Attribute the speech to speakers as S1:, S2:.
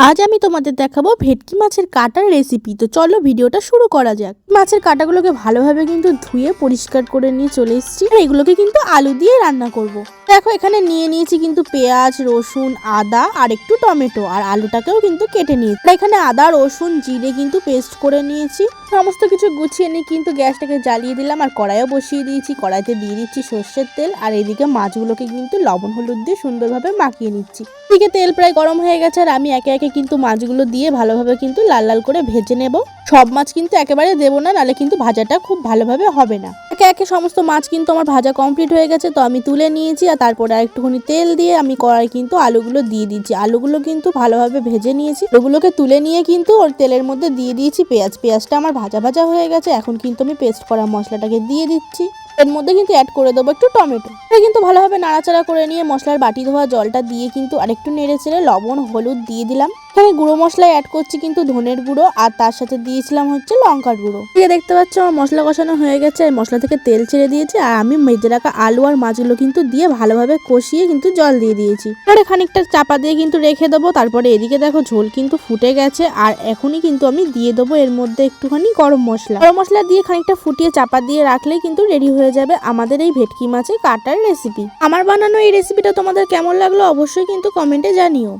S1: আজ আমি তোমাদের দেখাবো ভেটকি মাছের কাটার রেসিপি। তো চলো ভিডিওটা শুরু করা যাক। মাছের কাটাগুলোকে ভালোভাবে কিন্তু ধুয়ে পরিষ্কার করে নিয়ে চলে এসেছি। আর এগুলোকে কিন্তু আলু দিয়ে রান্না করব। দেখো এখানে নিয়ে নিয়েছি কিন্তু পেঁয়াজ, রসুন, আদা আর একটু টমেটো, আর আলুটাকেও কিন্তু কেটে নিয়েছি। এখানে আদা, রসুন, জিরে কিন্তু পেস্ট করে নিয়েছি। সমস্ত কিছু গুছিয়ে নিয়ে কিন্তু গ্যাসটাকে জ্বালিয়ে দিলাম আর কড়াইও বসিয়ে দিয়েছি। কড়াইতে দিয়ে দিচ্ছি সর্ষের তেল, আর এদিকে মাছগুলোকে কিন্তু লবণ হলুদ দিয়ে সুন্দরভাবে মাখিয়ে নিচ্ছি। এদিকে তেল প্রায় গরম হয়ে গেছে, আর আমি একে একে কিন্তু মাছগুলো দিয়ে ভালোভাবে কিন্তু লাল লাল করে ভেজে নেব। সব মাছ কিন্তু একেবারে দেবো না, নাহলে কিন্তু ভাজাটা খুব ভালোভাবে হবে না। একে একে সমস্ত মাছ কিন্তু আমার ভাজা কমপ্লিট হয়ে গেছে, তো আমি তুলে নিয়েছি। আর তারপরে একটুখানি তেল দিয়ে আমি কড়াই কিন্তু আলুগুলো দিয়ে দিচ্ছি। আলুগুলো কিন্তু ভালোভাবে ভেজে নিয়েছি। ওগুলোকে তুলে নিয়ে কিন্তু ওর তেলের মধ্যে দিয়ে দিয়েছি পেঁয়াজটা আমার ভাজা ভাজা হয়ে গেছে। এখন কিন্তু আমি পেস্ট করা মশলাটাকে দিয়ে দিচ্ছি। এর মধ্যে কিন্তু অ্যাড করে দেবো একটু টমেটো। এটা কিন্তু ভালোভাবে নাড়াচাড়া করে নিয়ে মশলার বাটি ধোয়া জলটা দিয়ে কিন্তু আরেকটু নেড়ে চেড়ে লবণ হলুদ দিয়ে দিলাম। এখানে গুঁড়ো মশলায় অ্যাড করছি কিন্তু ধনের গুঁড়ো, আর তার সাথে দিয়েছিলাম হচ্ছে লঙ্কার গুঁড়ো। দিয়ে দেখতে পাচ্ছ আমার মশলা কষানো হয়ে গেছে, আর মশলা থেকে তেল ছেড়ে দিয়েছে। আর আমি মেজে রাখা আলু আর মাছগুলো কিন্তু দিয়ে ভালোভাবে কষিয়ে কিন্তু জল দিয়ে দিয়েছি। এবারে খানিকটা চাপা দিয়ে কিন্তু রেখে দেবো। তারপরে এদিকে দেখো ঝোল কিন্তু ফুটে গেছে, আর এখনই কিন্তু আমি দিয়ে দেবো এর মধ্যে একটুখানি গরম মশলা দিয়ে খানিকটা ফুটিয়ে চাপা দিয়ে রাখলেই কিন্তু রেডি হয়ে যাবে আমাদের এই ভেটকি মাছের কাটার রেসিপি। আমার বানানো এই রেসিপিটা তোমাদের কেমন লাগলো অবশ্যই কিন্তু কমেন্টে জানিও।